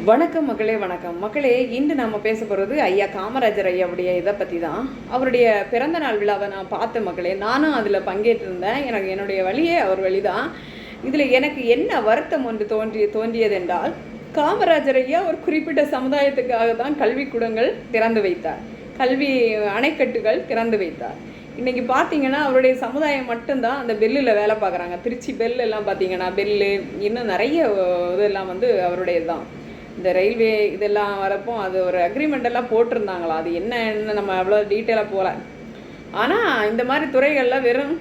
வணக்கம் மக்களே, வணக்கம் மக்களே. இன்று நாம் பேச போகிறது ஐயா காமராஜர் ஐயாவுடைய இதை பற்றி தான். அவருடைய பிறந்த நாள் விழாவை நான் பார்த்த மக்களே. நானும் அதில் பங்கேற்றிருந்தேன். என்னுடைய வழியே அவர் வழி தான். இதில் எனக்கு என்ன வருத்தம் ஒன்று தோன்றியதென்றால், காமராஜர் ஐயா ஒரு குறிப்பிட்ட சமுதாயத்துக்காக தான் கல்விக்கூடங்கள் திறந்து வைத்தார், கல்வி அணைக்கட்டுகள் திறந்து வைத்தார். இன்றைக்கி பார்த்தீங்கன்னா அவருடைய சமுதாயம் மட்டும்தான் அந்த பெல்லில் வேலை பார்க்குறாங்க. திருச்சி பெல் எல்லாம் பார்த்தீங்கன்னா பெல்லு, இன்னும் நிறைய இதெல்லாம் அவருடைய தான். இந்த ரயில்வே இதெல்லாம் வரப்போ அது ஒரு அக்ரிமெண்டெல்லாம் போட்டிருந்தாங்களா, அது என்னன்னு நம்ம அவ்வளோ டீட்டெயிலாக போகல. ஆனால் இந்த மாதிரி துறைகளில் வெறும்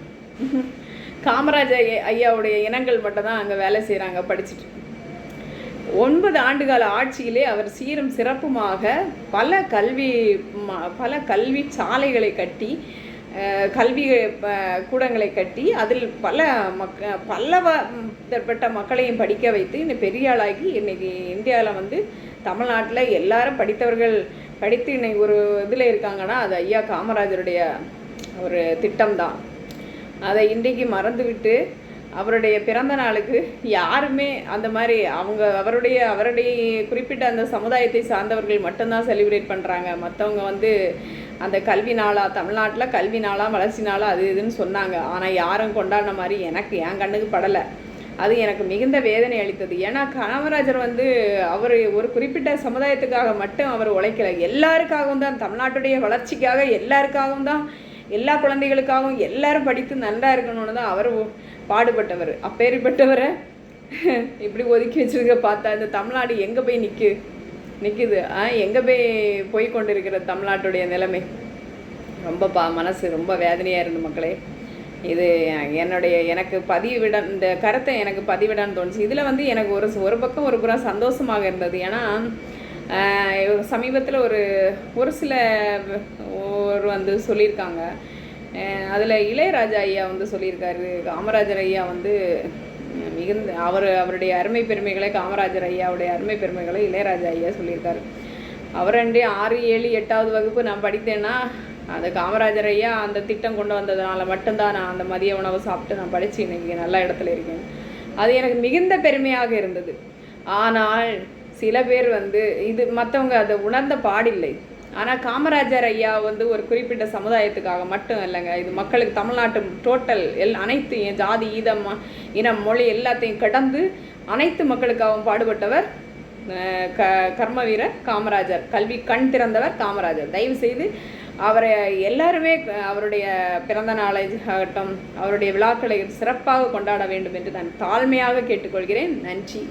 காமராஜர் ஐயாவுடைய இனங்கள் மட்டும்தான் அங்கே வேலை செய்கிறாங்க, படிச்சுட்டு. 9 ஆண்டுகால ஆட்சியிலே அவர் சீரும் சிறப்புமாக பல கல்வி சாலைகளை கட்டி, கல்வி கூடங்களை கட்டி, அதில் பலதரப்பட்ட மக்களையும் படிக்க வைத்து இன்னும் பெரிய ஆளாகி இன்றைக்கி இந்தியாவில் தமிழ்நாட்டில் எல்லாரும் படித்தவர்கள் படித்து இன்னைக்கு ஒரு இதில் இருக்காங்கன்னா அது ஐயா காமராஜருடைய ஒரு திட்டம்தான். அதை இன்றைக்கு மறந்துவிட்டு அவருடைய பிறந்த நாளுக்கு யாருமே அந்த மாதிரி அவருடைய குறிப்பிட்ட அந்த சமுதாயத்தை சார்ந்தவர்கள் மட்டும்தான் செலிப்ரேட் பண்ணுறாங்க. மற்றவங்க அந்த கல்வி நாளாக, தமிழ்நாட்டில் கல்வி நாளாக, வளர்ச்சி நாளாக அது இதுன்னு சொன்னாங்க. ஆனால் யாரும் கொண்டாடின மாதிரி என் கண்ணுக்கு படலை. அது எனக்கு மிகுந்த வேதனை அளித்தது. ஏன்னா காமராஜர் அவர் ஒரு குறிப்பிட்ட சமுதாயத்துக்காக மட்டும் அவர் உழைக்கலை, எல்லாருக்காகவும் தான், தமிழ்நாட்டுடைய வளர்ச்சிக்காக எல்லாருக்காகவும் தான், எல்லா குழந்தைகளுக்காகவும் எல்லாரும் படித்து நல்லா இருக்கணும்னு தான் அவர் பாடுபட்டவர். அப்பேற்பட்டவரை இப்படி ஒதுக்கி வச்சுருக்க பார்த்தா இந்த தமிழ்நாடு எங்கே போய் நிற்குது, எங்கே போய் கொண்டிருக்கிற தமிழ்நாட்டுடைய நிலைமை ரொம்ப மனசு ரொம்ப வேதனையாக இருந்து மக்களே. இது எனக்கு இந்த கருத்தை எனக்கு பதிவிடான்னு தோணுச்சு. இதில் எனக்கு ஒரு பக்கம் ஒரு புறம் சந்தோஷமாக இருந்தது. ஏன்னா சமீபத்தில் ஒரு சில சொல்லியிருக்காங்க. அதில் இளையராஜா ஐயா சொல்லியிருக்காரு, காமராஜர் ஐயா மிகுந்த அவருடைய அருமை பெருமைகளை, காமராஜர் ஐயாவுடைய அருமை பெருமைகளை இளையராஜா ஐயா சொல்லியிருக்காரு. அவர் 6, 7, 8வது வகுப்பு நான் படித்தேன்னா அந்த காமராஜர் ஐயா அந்த திட்டம் கொண்டு வந்ததுனால மட்டும்தான் நான் அந்த மதிய உணவை சாப்பிட்டு நான் படித்து இன்றைக்கி நல்ல இடத்துல இருக்கேன். அது எனக்கு மிகுந்த பெருமையாக இருந்தது. ஆனால் சில பேர் இது மற்றவங்க அதை உணர்ந்த பாடில்லை. ஆனால் காமராஜர் ஐயா ஒரு குறிப்பிட்ட சமுதாயத்துக்காக மட்டும் இல்லைங்க, இது மக்களுக்கு தமிழ்நாட்டு டோட்டல் அனைத்து ஜாதி இனம் மொழி எல்லாத்தையும் கடந்து அனைத்து மக்களுக்காகவும் பாடுபட்டவர் கர்ம வீரர் காமராஜர், கல்வி கண் திறந்தவர் காமராஜர். தயவு செய்து அவரை எல்லாருமே அவருடைய பிறந்த நாளை ஆகட்டும், அவருடைய விழாக்களை சிறப்பாக கொண்டாட வேண்டும் என்று நான் தாழ்மையாக கேட்டுக்கொள்கிறேன். நன்றி.